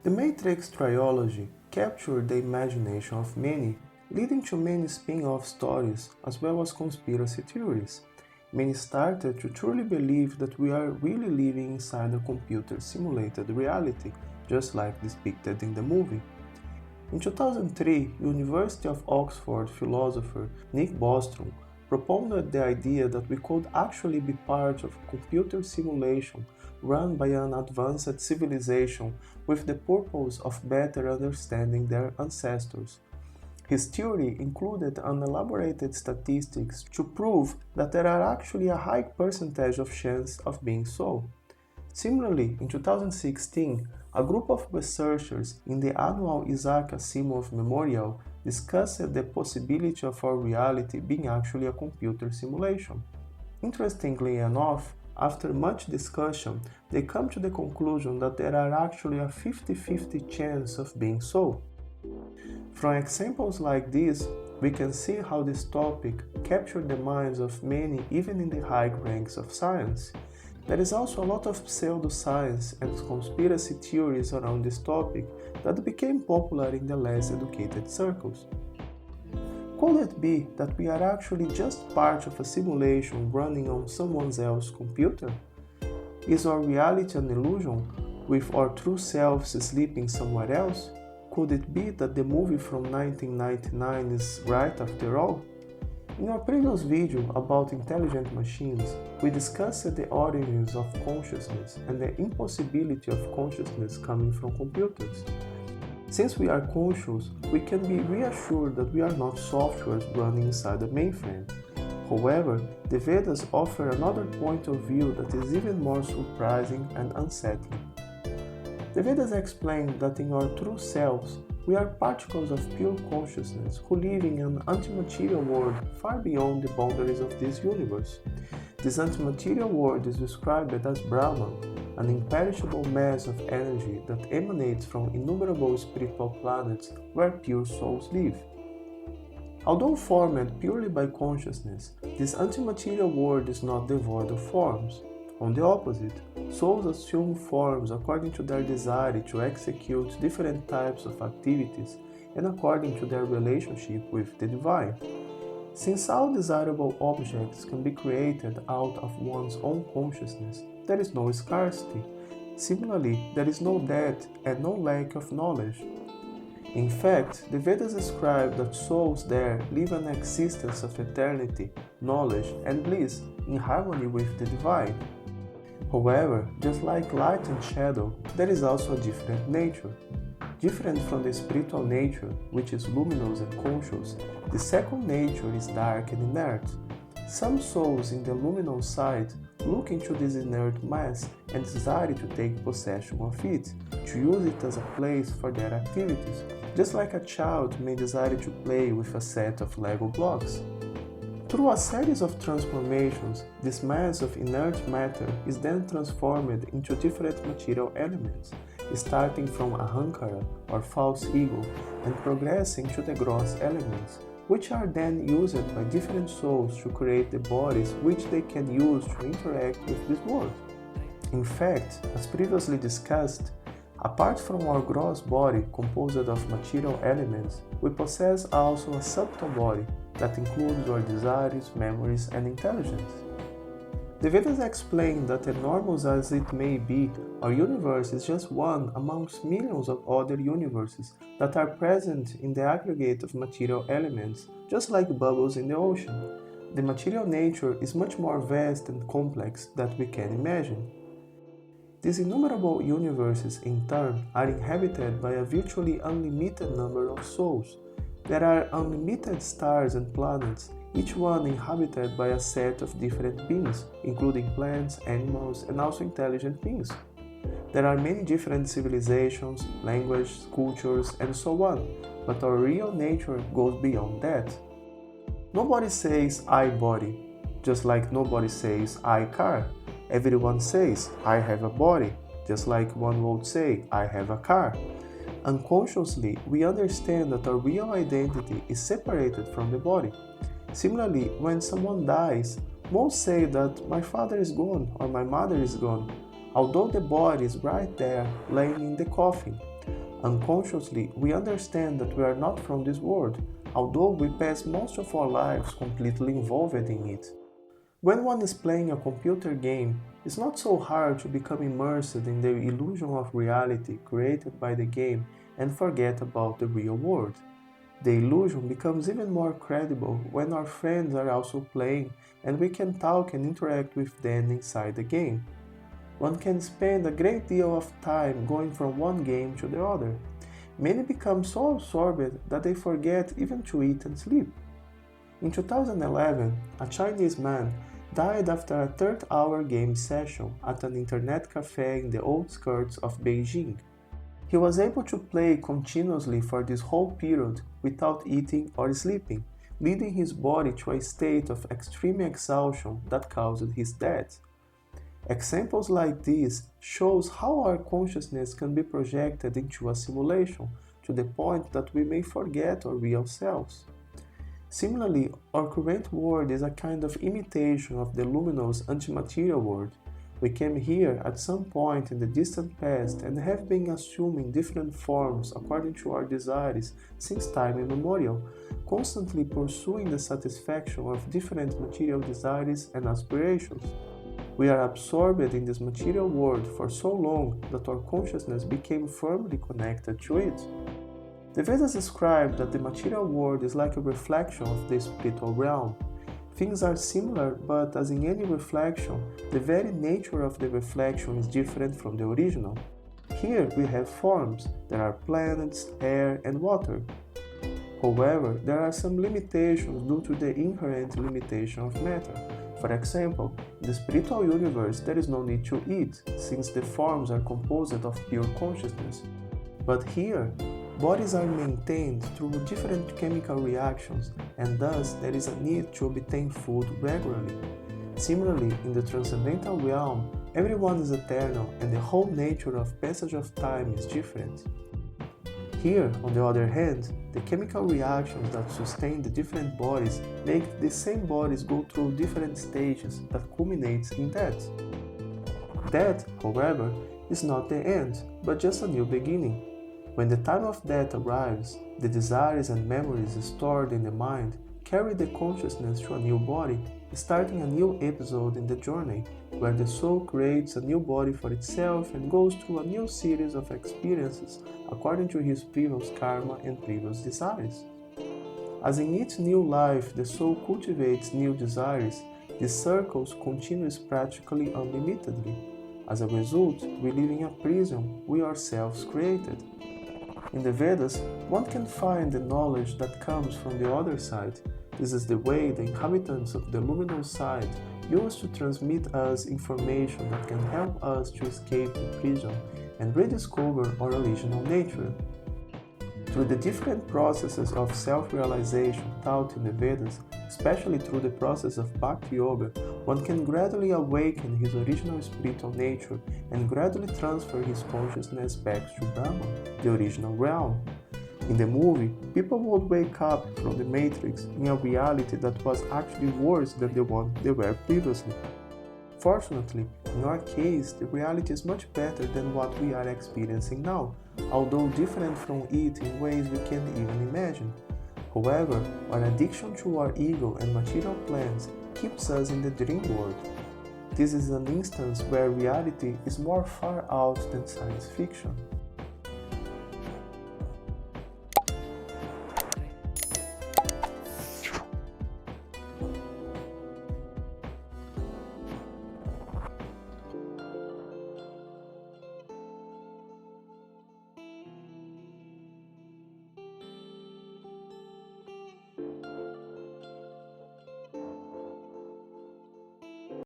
The Matrix trilogy captured the imagination of many, leading to many spin-off stories as well as conspiracy theories. Many started to truly believe that we are really living inside a computer-simulated reality, just like depicted in the movie. In 2003, University of Oxford philosopher Nick Bostrom propounded the idea that we could actually be part of a computer simulation run by an advanced civilization with the purpose of better understanding their ancestors. His theory included an elaborated statistics to prove that there are actually a high percentage of chance of being so. Similarly, in 2016, a group of researchers in the annual Isaac Asimov Memorial discussed the possibility of our reality being actually a computer simulation. Interestingly enough, after much discussion, they come to the conclusion that there are actually a 50-50 chance of being so. From examples like this, we can see how this topic captured the minds of many even in the high ranks of science. There is also a lot of pseudoscience and conspiracy theories around this topic that became popular in the less educated circles. Could it be that we are actually just part of a simulation running on someone else's computer? Is our reality an illusion, with our true selves sleeping somewhere else? Could it be that the movie from 1999 is right after all? In our previous video about intelligent machines, we discussed the origins of consciousness and the impossibility of consciousness coming from computers. Since we are conscious, we can be reassured that we are not software running inside a mainframe. However, the Vedas offer another point of view that is even more surprising and unsettling. The Vedas explain that in our true selves, we are particles of pure consciousness who live in an antimaterial world far beyond the boundaries of this universe. This antimaterial world is described as Brahman, an imperishable mass of energy that emanates from innumerable spiritual planets where pure souls live. Although formed purely by consciousness, this antimaterial world is not devoid of forms. On the opposite, souls assume forms according to their desire to execute different types of activities and according to their relationship with the divine. Since all desirable objects can be created out of one's own consciousness, there is no scarcity. Similarly, there is no death and no lack of knowledge. In fact, the Vedas describe that souls there live an existence of eternity, knowledge, and bliss in harmony with the divine. However, just like light and shadow, there is also a different nature. Different from the spiritual nature, which is luminous and conscious, the second nature is dark and inert. Some souls in the luminous side look into this inert mass and desire to take possession of it, to use it as a place for their activities, just like a child may desire to play with a set of Lego blocks. Through a series of transformations, this mass of inert matter is then transformed into different material elements, starting from ahankara or false ego and progressing to the gross elements, which are then used by different souls to create the bodies which they can use to interact with this world. In fact, as previously discussed, apart from our gross body composed of material elements, we possess also a subtle body that includes our desires, memories, and intelligence. The Vedas explain that enormous as it may be, our universe is just one amongst millions of other universes that are present in the aggregate of material elements, just like bubbles in the ocean. The material nature is much more vast and complex than we can imagine. These innumerable universes, in turn, are inhabited by a virtually unlimited number of souls. There are unlimited stars and planets, each one inhabited by a set of different beings, including plants, animals, and also intelligent beings. There are many different civilizations, languages, cultures, and so on, but our real nature goes beyond that. Nobody says I body, just like nobody says I car. Everyone says I have a body, just like one would say I have a car. Unconsciously, we understand that our real identity is separated from the body. Similarly, when someone dies, most say that my father is gone or my mother is gone, although the body is right there laying in the coffin. Unconsciously, we understand that we are not from this world, although we pass most of our lives completely involved in it. When one is playing a computer game, it's not so hard to become immersed in the illusion of reality created by the game and forget about the real world. The illusion becomes even more credible when our friends are also playing and we can talk and interact with them inside the game. One can spend a great deal of time going from one game to the other. Many become so absorbed that they forget even to eat and sleep. In 2011, a Chinese man died after a 30-hour game session at an internet cafe in the outskirts of Beijing. He was able to play continuously for this whole period without eating or sleeping, leading his body to a state of extreme exhaustion that caused his death. Examples like these shows how our consciousness can be projected into a simulation to the point that we may forget our real selves. Similarly, our current world is a kind of imitation of the luminous antimaterial world. We came here at some point in the distant past and have been assuming different forms according to our desires since time immemorial, constantly pursuing the satisfaction of different material desires and aspirations. We are absorbed in this material world for so long that our consciousness became firmly connected to it. The Vedas describe that the material world is like a reflection of the spiritual realm. Things are similar, but as in any reflection, the very nature of the reflection is different from the original. Here we have forms, there are planets, air, and water. However, there are some limitations due to the inherent limitation of matter. For example, in the spiritual universe there is no need to eat, since the forms are composed of pure consciousness. But here, bodies are maintained through different chemical reactions, and thus there is a need to obtain food regularly. Similarly, in the transcendental realm, everyone is eternal and the whole nature of passage of time is different. Here, on the other hand, the chemical reactions that sustain the different bodies make the same bodies go through different stages that culminates in death. Death, however, is not the end, but just a new beginning. When the time of death arrives, the desires and memories stored in the mind carry the consciousness to a new body, starting a new episode in the journey, where the soul creates a new body for itself and goes through a new series of experiences according to his previous karma and previous desires. As in each new life the soul cultivates new desires, the circles continues practically unlimitedly. As a result, we live in a prison we ourselves created. In the Vedas, one can find the knowledge that comes from the other side. This is the way the inhabitants of the luminous side use to transmit us information that can help us to escape the prison and rediscover our original nature. Through the different processes of self-realization taught in the Vedas, especially through the process of Bhakti Yoga, one can gradually awaken his original spiritual nature and gradually transfer his consciousness back to Brahman, the original realm. In the movie, people would wake up from the Matrix in a reality that was actually worse than the one they were previously. Fortunately, in our case, the reality is much better than what we are experiencing now, although different from it in ways we can't even imagine. However, our addiction to our ego and material plans keeps us in the dream world. This is an instance where reality is more far out than science fiction.